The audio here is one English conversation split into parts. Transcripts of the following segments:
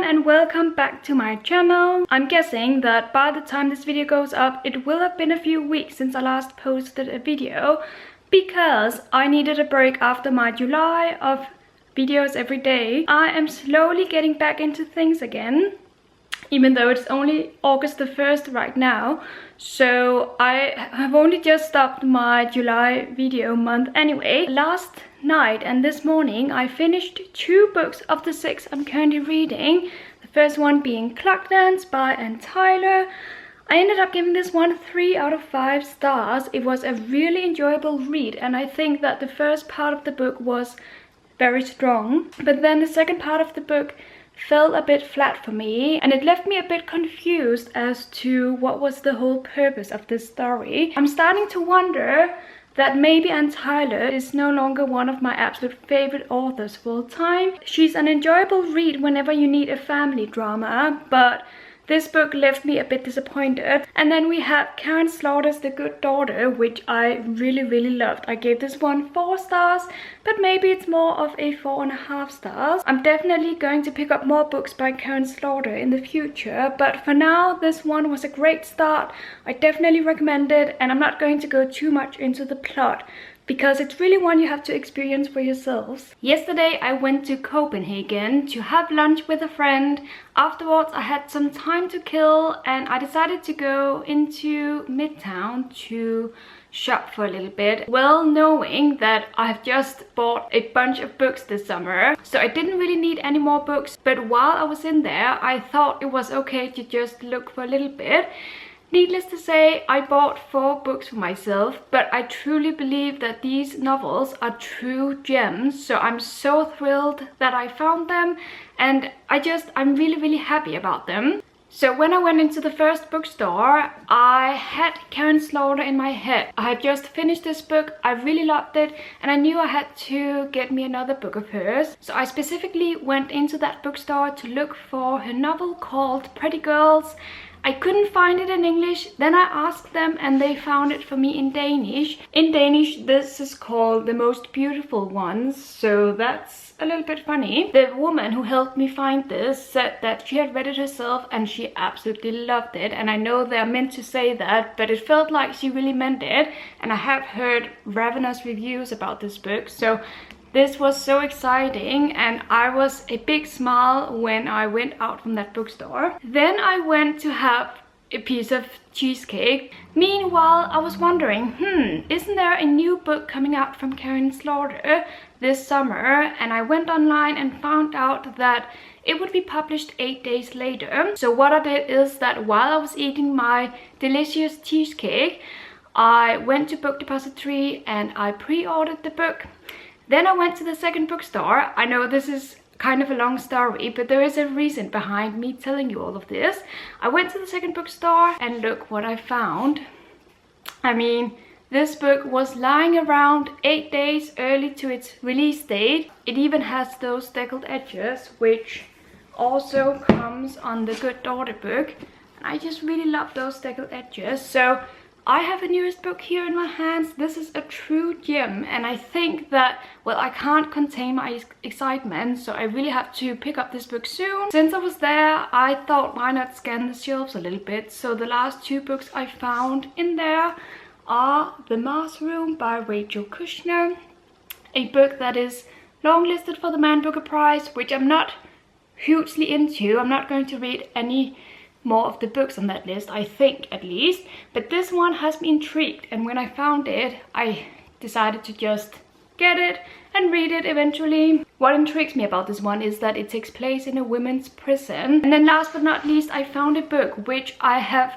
and welcome back to my channel. I'm guessing that by the time this video goes up, it will have been a few weeks since I last posted a video because I needed a break after my July of videos every day. I am slowly getting back into things again, even though it's only August the 1st right now. So I have only just stopped my July video month anyway. Last night and this morning I finished 2 books of the 6 I'm currently reading. The first one being Clock Dance by Anne Tyler. I ended up giving this one 3 out of 5 stars. It was a really enjoyable read, and I think that the first part of the book was very strong, but then the second part of the book fell a bit flat for me, and it left me a bit confused as to what was the whole purpose of this story. I'm starting to wonder that maybe Anne Tyler is no longer one of my absolute favorite authors of all time. She's an enjoyable read whenever you need a family drama, but this book left me a bit disappointed. And then we have Karen Slaughter's The Good Daughter, which I really loved. I gave this one 4 stars, but maybe it's more of a 4.5 stars. I'm definitely going to pick up more books by Karen Slaughter in the future, but for now this one was a great start. I definitely recommend it, and I'm not going to go too much into the plot because it's really one you have to experience for yourselves. Yesterday I went to Copenhagen to have lunch with a friend. Afterwards I had some time to kill and I decided to go into Midtown to shop for a little bit, well knowing that I've just bought a bunch of books this summer, so I didn't really need any more books. But while I was in there I thought it was okay to just look for a little bit. Needless to say, I bought 4 books for myself, but I truly believe that these novels are true gems, so I'm so thrilled that I found them, and I'm really happy about them. So when I went into the first bookstore, I had Karen Slaughter in my head. I had just finished this book, I really loved it, and I knew I had to get me another book of hers. So I specifically went into that bookstore to look for her novel called Pretty Girls. I couldn't find it in English. Then I asked them and they found it for me in Danish. In Danish this is called The Most Beautiful Ones, so that's a little bit funny. The woman who helped me find this said that she had read it herself and she absolutely loved it, and I know they're meant to say that, but it felt like she really meant it, and I have heard ravenous reviews about this book, so this was so exciting, and I was a big smile when I went out from that bookstore. Then I went to have a piece of cheesecake. Meanwhile, I was wondering, isn't there a new book coming out from Karen Slaughter this summer? And I went online and found out that it would be published 8 days later. So what I did is that while I was eating my delicious cheesecake, I went to Book Depository and I pre-ordered the book. Then I went to the second bookstore. I know this is kind of a long story, but there is a reason behind me telling you all of this. I went to the second bookstore and look what I found. I mean, this book was lying around 8 days early to its release date. It even has those deckled edges, which also comes on the Good Daughter book. And I just really love those deckled edges. So I have the newest book here in my hands. This is a true gem, and I think that, well, I can't contain my excitement, so I really have to pick up this book soon. Since I was there, I thought why not scan the shelves a little bit, so the last 2 books I found in there are The Mars Room by Rachel Kushner, a book that is longlisted for the Man Booker Prize, which I'm not hugely into. I'm not going to read any more of the books on that list, I think, at least, but this one has me intrigued, and when I found it I decided to just get it and read it eventually. What intrigues me about this one is that it takes place in a women's prison. And then last but not least, I found a book which I have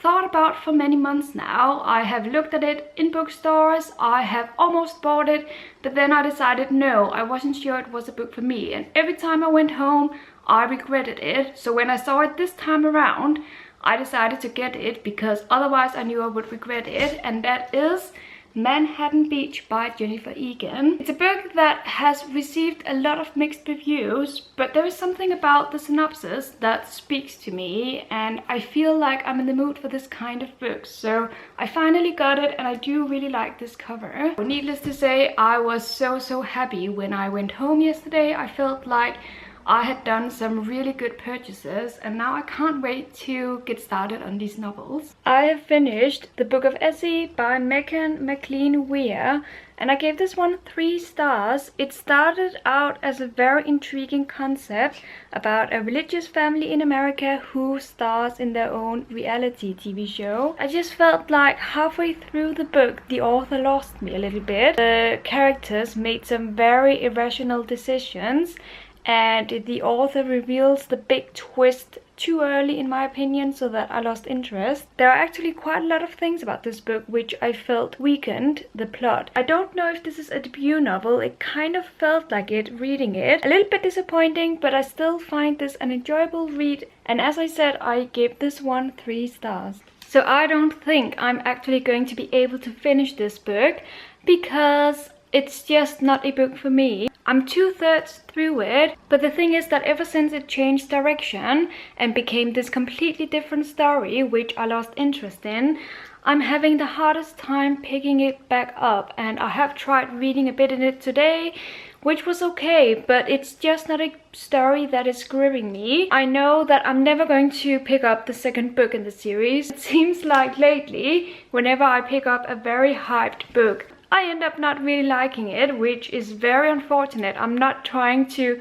thought about for many months now. I have looked at it in bookstores, I have almost bought it, but then I decided no, I wasn't sure it was a book for me, and every time I went home I regretted it. So when I saw it this time around, I decided to get it because otherwise I knew I would regret it, and that is Manhattan Beach by Jennifer Egan. It's a book that has received a lot of mixed reviews, but there is something about the synopsis that speaks to me, and I feel like I'm in the mood for this kind of book. So I finally got it, and I do really like this cover. Needless to say, I was so happy when I went home yesterday. I felt like I had done some really good purchases and now I can't wait to get started on these novels. I have finished The Book of Essie by Megan McLean Weir and I gave this one 3 stars. It started out as a very intriguing concept about a religious family in America who stars in their own reality TV show. I just felt like halfway through the book the author lost me a little bit. The characters made some very irrational decisions and the author reveals the big twist too early in my opinion, so that I lost interest. There are actually quite a lot of things about this book which I felt weakened the plot. I don't know if this is a debut novel, it kind of felt like it reading it. A little bit disappointing, but I still find this an enjoyable read, and as I said, I gave this one 3 stars. So I don't think I'm actually going to be able to finish this book because it's just not a book for me. I'm 2/3 through it, but the thing is that ever since it changed direction and became this completely different story, which I lost interest in, I'm having the hardest time picking it back up, and I have tried reading a bit in it today, which was okay, but it's just not a story that is gripping me. I know that I'm never going to pick up the second book in the series. It seems like lately, whenever I pick up a very hyped book, I end up not really liking it, which is very unfortunate. I'm not trying to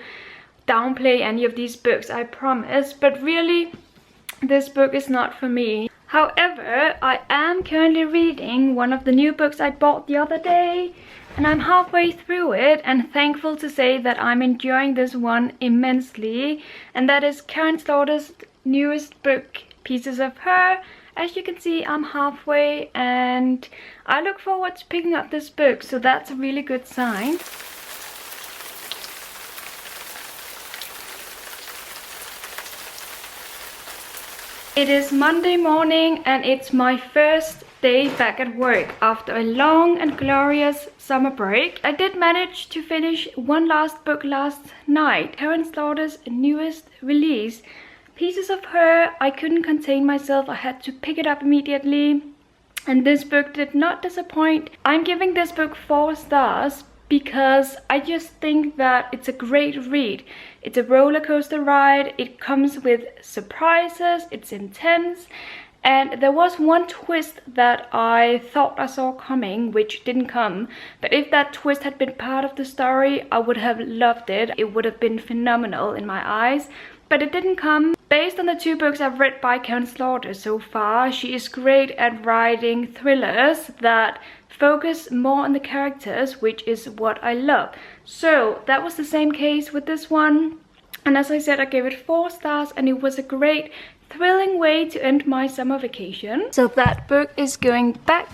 downplay any of these books, I promise, but really, this book is not for me. However, I am currently reading one of the new books I bought the other day, and I'm halfway through it and thankful to say that I'm enjoying this one immensely, and that is Karen Slaughter's newest book, Pieces of Her. As you can see, I'm halfway and I look forward to picking up this book, so that's a really good sign. It is Monday morning and it's my first day back at work after a long and glorious summer break. I did manage to finish one last book last night, Karen Slaughter's newest release, Pieces of Her. I couldn't contain myself, I had to pick it up immediately, and this book did not disappoint. I'm giving this book 4 stars because I just think that it's a great read. It's a roller coaster ride, it comes with surprises, it's intense, and there was one twist that I thought I saw coming, which didn't come. But if that twist had been part of the story, I would have loved it. It would have been phenomenal in my eyes. But it didn't come. Based on the 2 books I've read by Karen Slaughter so far, she is great at writing thrillers that focus more on the characters, which is what I love. So that was the same case with this one. And as I said, I gave it 4 stars and it was a great, thrilling way to end my summer vacation. So that book is going back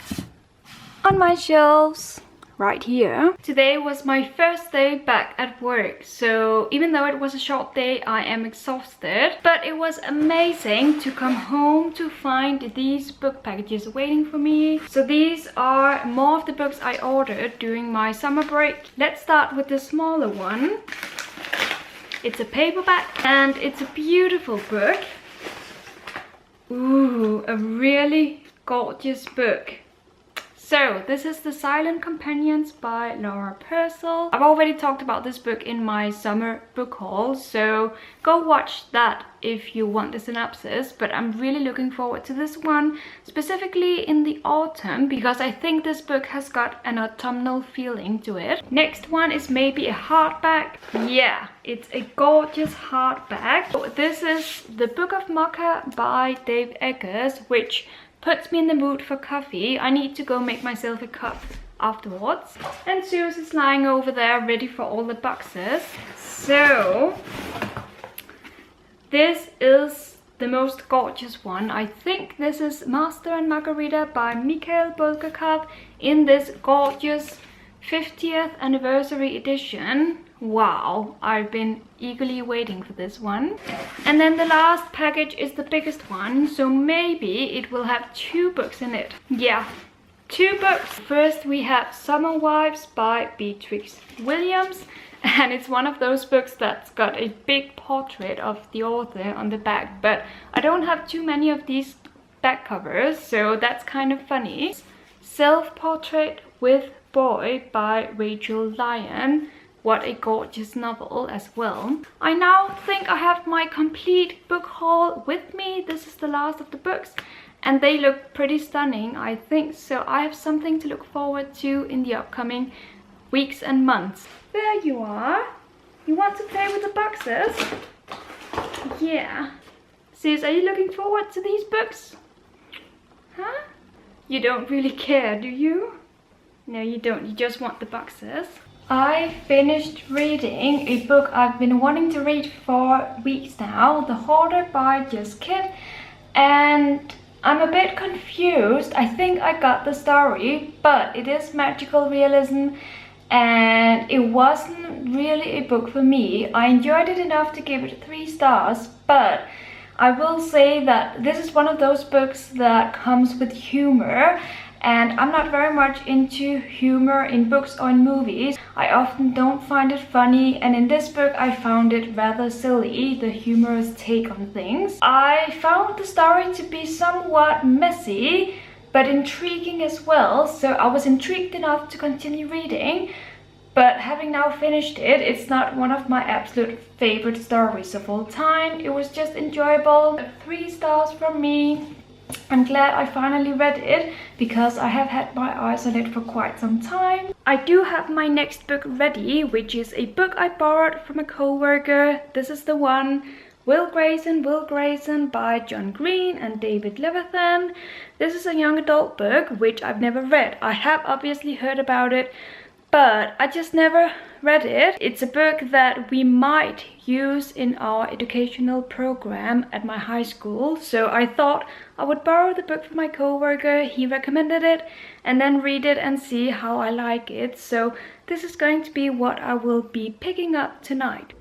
on my shelves right here. Today was my first day back at work, so even though it was a short day, I am exhausted, but it was amazing to come home to find these book packages waiting for me. So these are more of the books I ordered during my summer break. Let's start with the smaller one. It's a paperback and it's a beautiful book. Ooh, a really gorgeous book. So this is The Silent Companions by Laura Purcell. I've already talked about this book in my summer book haul, so go watch that if you want the synopsis. But I'm really looking forward to this one, specifically in the autumn, because I think this book has got an autumnal feeling to it. Next one is maybe a hardback. Yeah, it's a gorgeous hardback. So this is The Book of Mocha by Dave Eggers, which puts me in the mood for coffee. I need to go make myself a cup afterwards. And Zeus is lying over there ready for all the boxes. So this is the most gorgeous one. I think this is Master and Margarita by Mikhail Bulgakov in this gorgeous 50th anniversary edition. Wow, I've been eagerly waiting for this one. And then the last package is the biggest one, so maybe it will have 2 books in it. Yeah, 2 books. First we have Summer Wives by Beatrix Williams, and it's one of those books that's got a big portrait of the author on the back, but I don't have too many of these back covers, so that's kind of funny. Self-Portrait with Boy by Rachel Lyon. what a gorgeous novel as well. I now think I have my complete book haul with me. This is the last of the books and they look pretty stunning, I think. So I have something to look forward to in the upcoming weeks and months. There you are. You want to play with the boxes? Yeah. Sis, are you looking forward to these books? Huh? You don't really care, do you? No, you don't. You just want the boxes. I finished reading a book I've been wanting to read for weeks now, The Hoarder by Just Kid, and I'm a bit confused. I think I got the story, but it is magical realism and it wasn't really a book for me. I enjoyed it enough to give it 3 stars, but I will say that this is one of those books that comes with humor, and I'm not very much into humor in books or in movies. I often don't find it funny, and in this book I found it rather silly, the humorous take on things. I found the story to be somewhat messy, but intriguing as well, so I was intrigued enough to continue reading. But having now finished it, it's not one of my absolute favorite stories of all time. It was just enjoyable. 3 stars from me. I'm glad I finally read it because I have had my eyes on it for quite some time. I do have my next book ready, which is a book I borrowed from a co-worker. This is the one, Will Grayson by John Green and David Levithan. This is a young adult book which I've never read. I have obviously heard about it, but I just never read it. It's a book that we might use in our educational program at my high school, so I thought I would borrow the book from my co-worker. He recommended it, and then read it and see how I like it. So this is going to be what I will be picking up tonight.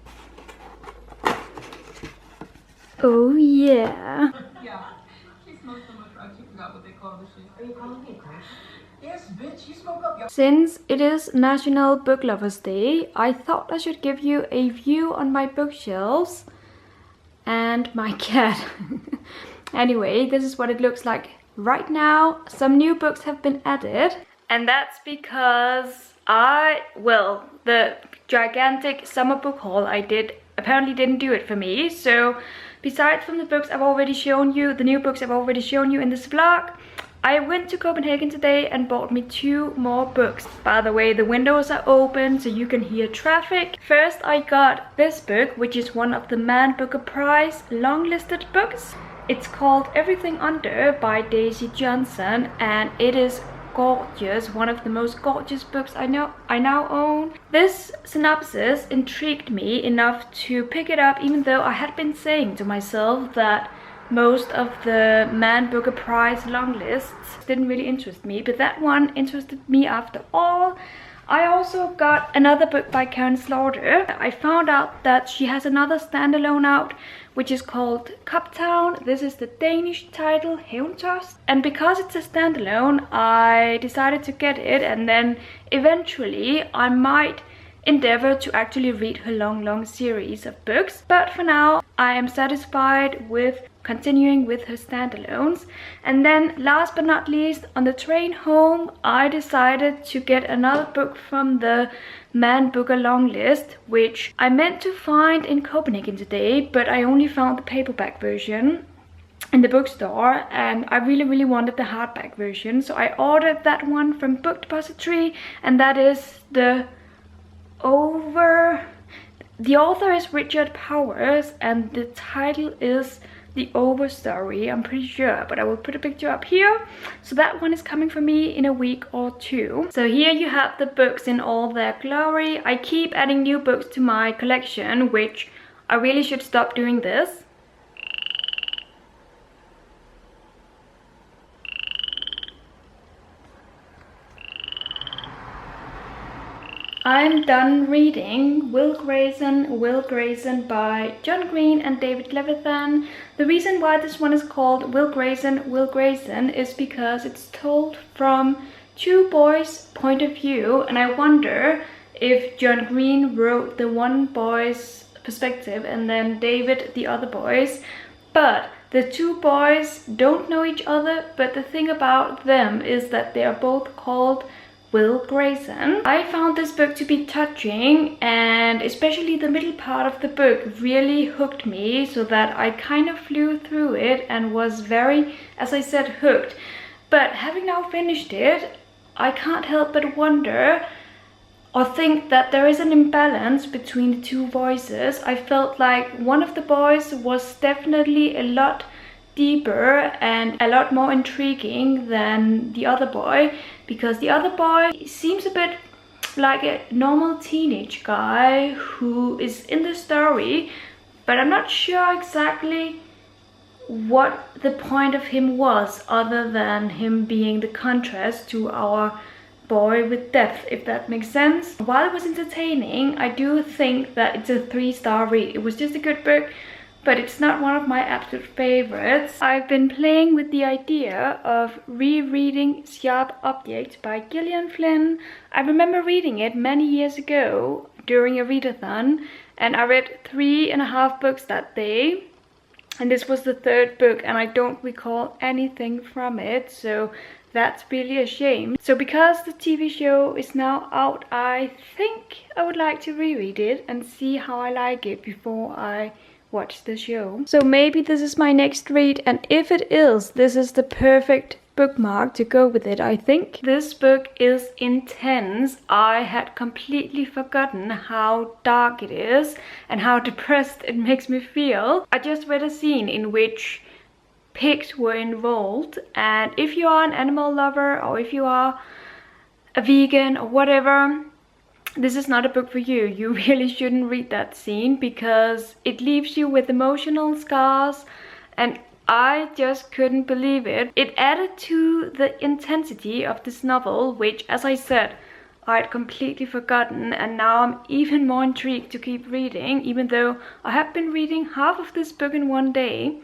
Oh yeah. Yeah, she smoked so much drugs she forgot what they call the shit. Are you calling me a crash? Yes, bitch, you smoke up your— Since it is National Book Lovers Day, I thought I should give you a view on my bookshelves and my cat. Anyway, this is what it looks like right now. Some new books have been added, and that's because the gigantic summer book haul I did apparently didn't do it for me. So besides from the books I've already shown you, the new books I've already shown you in this vlog, I went to Copenhagen today and bought me 2 more books. By the way, the windows are open so you can hear traffic. First I got this book, which is one of the Man Booker Prize long-listed books. It's called Everything Under by Daisy Johnson, and it is gorgeous, one of the most gorgeous books I now own. This synopsis intrigued me enough to pick it up, even though I had been saying to myself that most of the Man Booker Prize long lists didn't really interest me, but that one interested me after all. I also got another book by Karen Slaughter. I found out that she has another standalone out, which is called Cuptown. This is the Danish title, Hævntost. And because it's a standalone, I decided to get it, and then eventually I might endeavor to actually read her long series of books. But for now, I am satisfied with continuing with her standalones. And then last but not least, on the train home, I decided to get another book from the Man Booker long list, which I meant to find in Copenhagen today, but I only found the paperback version in the bookstore, and I really wanted the hardback version, so I ordered that one from Book Depository, and that is the author is Richard Powers, and the title is The Overstory, I'm pretty sure, but I will put a picture up here. So that one is coming for me in a week or 2. So here you have the books in all their glory. I keep adding new books to my collection, which I really should stop doing this. I'm done reading Will Grayson by John Green and David Levithan. The reason why this one is called Will Grayson is because it's told from 2 boys' point of view, and I wonder if John Green wrote the one boy's perspective and then David the other boy's. But the 2 boys don't know each other, but the thing about them is that they are both called Will Grayson. I found this book to be touching, and especially the middle part of the book really hooked me, so that I kind of flew through it and was very, as I said, hooked. But having now finished it, I can't help but wonder or think that there is an imbalance between the two voices. I felt like one of the boys was definitely a lot deeper and a lot more intriguing than the other boy, because the other boy seems a bit like a normal teenage guy who is in the story, but I'm not sure exactly what the point of him was, other than him being the contrast to our boy with depth, if that makes sense. While it was entertaining, I do think that it's a 3-star read. It was just a good book, but it's not one of my absolute favorites. I've been playing with the idea of rereading Sharp Objects by Gillian Flynn. I remember reading it many years ago during a readathon, and I read 3.5 books that day. And this was the 3rd book, and I don't recall anything from it, so that's really a shame. So because the TV show is now out, I think I would like to reread it and see how I like it before I watch the show. So maybe this is my next read, and if it is, this is the perfect bookmark to go with it, I think. This book is intense. I had completely forgotten how dark it is and how depressed it makes me feel. I just read a scene in which pigs were involved, and if you are an animal lover or if you are a vegan or whatever, this is not a book for you. You really shouldn't read that scene, because it leaves you with emotional scars, and I just couldn't believe it. It added to the intensity of this novel, which, as I said, I had completely forgotten, and now I'm even more intrigued to keep reading, even though I have been reading half of this book in one day,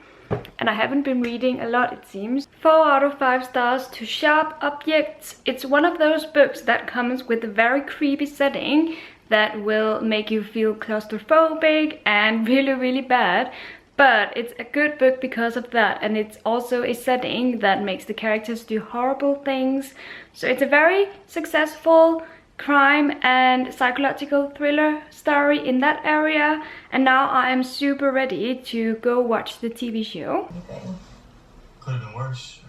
and I haven't been reading a lot, it seems. 4 out of 5 stars to Sharp Objects. It's one of those books that comes with a very creepy setting that will make you feel claustrophobic and really bad. But it's a good book because of that, and it's also a setting that makes the characters do horrible things. So it's a very successful crime and psychological thriller story in that area, and now I am super ready to go watch the TV show. Could have been worse,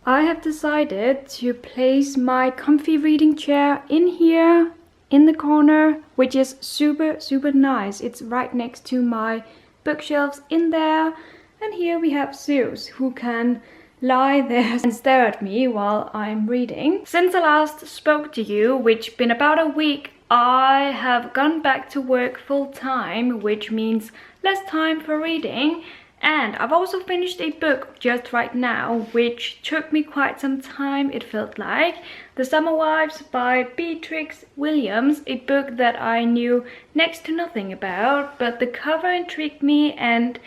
right? I have decided to place my comfy reading chair in here in the corner, which is super nice. It's right next to my bookshelves in there, and here we have Zeus, who can lie there and stare at me while I'm reading. Since I last spoke to you, which been about a week, I have gone back to work full-time, which means less time for reading. And I've also finished a book just right now, which took me quite some time, it felt like. The Summer Wives by Beatrix Williams, a book that I knew next to nothing about, but the cover intrigued me, and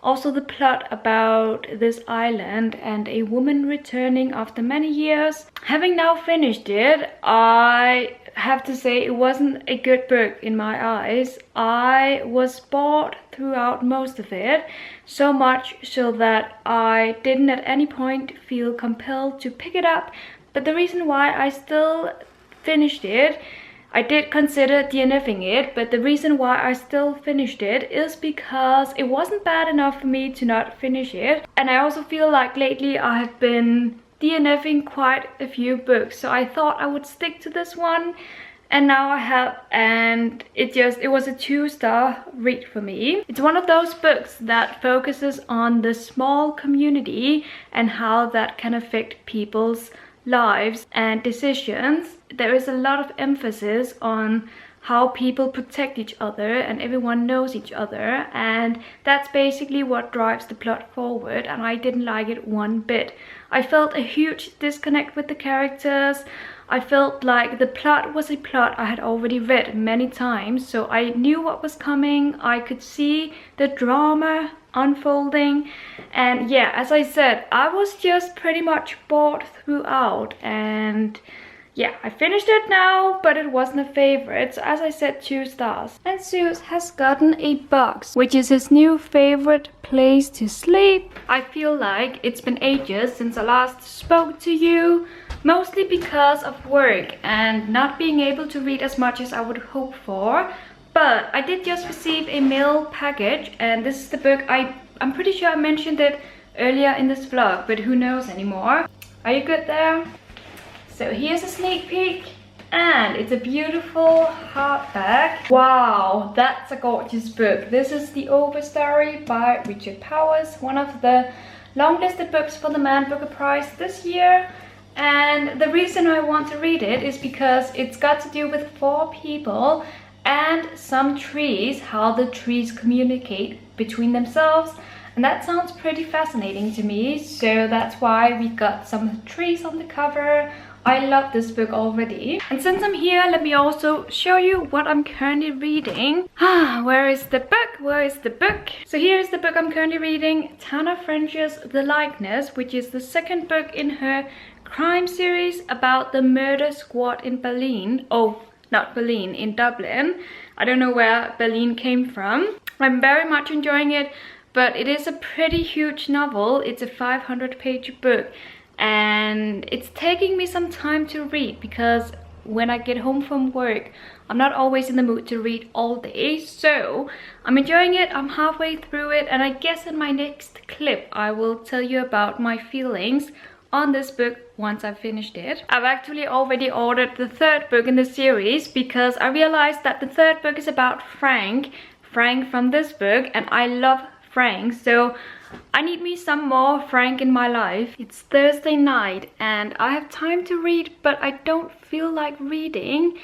also the plot about this island and a woman returning after many years. Having now finished it, I have to say it wasn't a good book in my eyes. I was bored throughout most of it, so much so that I didn't at any point feel compelled to pick it up. But the reason why I still finished it, I did consider DNFing it, but the reason why I still finished it is because it wasn't bad enough for me to not finish it. And I also feel like lately I have been DNFing quite a few books, so I thought I would stick to this one, and now I have, and it was a 2-star read for me. It's one of those books that focuses on the small community and how that can affect people's lives and decisions. There is a lot of emphasis on how people protect each other and everyone knows each other, and that's basically what drives the plot forward, and I didn't like it one bit. I felt a huge disconnect with the characters. I felt like the plot was a plot I had already read many times, so I knew what was coming. I could see the drama unfolding, and yeah, as I said, I was just pretty much bored throughout, and yeah, I finished it now, but it wasn't a favorite, so as I said, 2 stars. And Zeus has gotten a box, which is his new favorite place to sleep. I feel like it's been ages since I last spoke to you. mostly because of work and not being able to read as much as I would hope for. But I did just receive a mail package, and this is the book. I'm pretty sure I mentioned it earlier in this vlog, but who knows anymore. Are you good there? So here's a sneak peek, and it's a beautiful hardback. Wow, that's a gorgeous book. This is The Overstory by Richard Powers, one of the long-listed books for the Man Booker Prize this year. And the reason I want to read it is because it's got to do with 4 people and some trees, how the trees communicate between themselves. And that sounds pretty fascinating to me, so that's why we got some trees on the cover. I love this book already. And since I'm here, let me also show you what I'm currently reading. Where is the book? Where is the book? So here is the book I'm currently reading, Tana French's The Likeness, which is the second book in her crime series about the murder squad in Berlin. Oh, not Berlin, in Dublin. I don't know where Berlin came from. I'm very much enjoying it, but it is a pretty huge novel. It's a 500-page book, and it's taking me some time to read because when I get home from work, I'm not always in the mood to read all day. So I'm enjoying it. I'm halfway through it, and I guess in my next clip I will tell you about my feelings on this book once I've finished it. I've actually already ordered the 3rd book in the series because I realized that the 3rd book is about Frank from this book, and I love Frank, so I need me some more Frank in my life. It's Thursday night and I have time to read, but I don't feel like reading,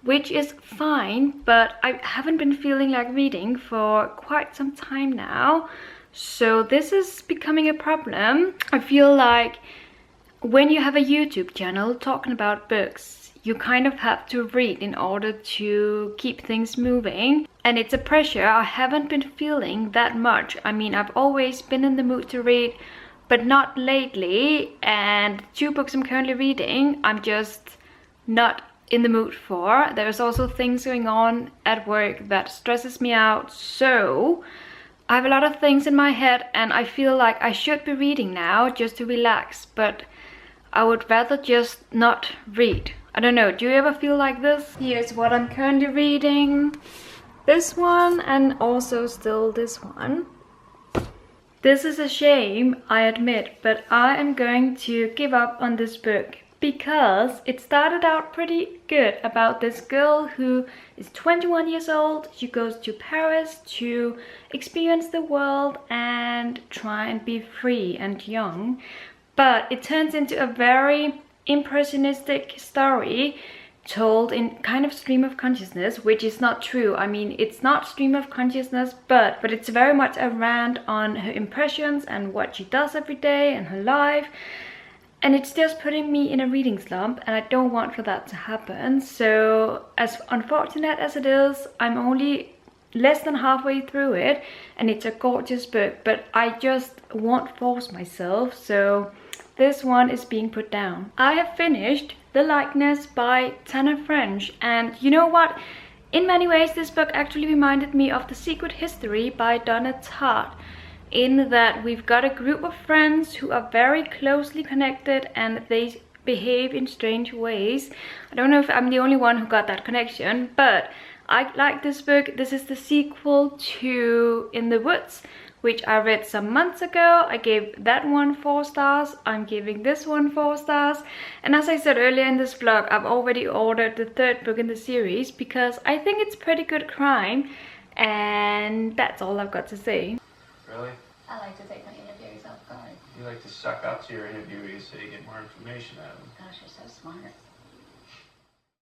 which is fine, but I haven't been feeling like reading for quite some time now, so this is becoming a problem. I feel like when you have a YouTube channel talking about books, you kind of have to read in order to keep things moving. And it's a pressure I haven't been feeling that much. I mean, I've always been in the mood to read, but not lately. And 2 books I'm currently reading, I'm just not in the mood for. There's also things going on at work that stresses me out. So I have a lot of things in my head and I feel like I should be reading now just to relax. But I would rather just not read. I don't know, do you ever feel like this? Here's what I'm currently reading. This one and also still this one. This is a shame, I admit, but I am going to give up on this book because it started out pretty good about this girl who is 21 years old. She goes to Paris to experience the world and try and be free and young. But it turns into a very impressionistic story told in kind of stream of consciousness, which is not true. I mean, it's not stream of consciousness, but it's very much a rant on her impressions and what she does every day and her life. And it's just putting me in a reading slump, and I don't want for that to happen. So as unfortunate as it is, I'm only less than halfway through it, and it's a gorgeous book, but I just won't force myself, so this one is being put down. I have finished The Likeness by Tana French, and you know what? In many ways this book actually reminded me of The Secret History by Donna Tartt, in that we've got a group of friends who are very closely connected and they behave in strange ways. I don't know if I'm the only one who got that connection, but I like this book. This is the sequel to In the Woods, which I read some months ago. I gave that one 4 stars. I'm giving this one 4 stars. And as I said earlier in this vlog, I've already ordered the 3rd book in the series because I think it's pretty good crime. And that's all I've got to say. Really? I like to take my interviews off guard. You like to suck up to your interviewees so you get more information out of them. Gosh, you're so smart.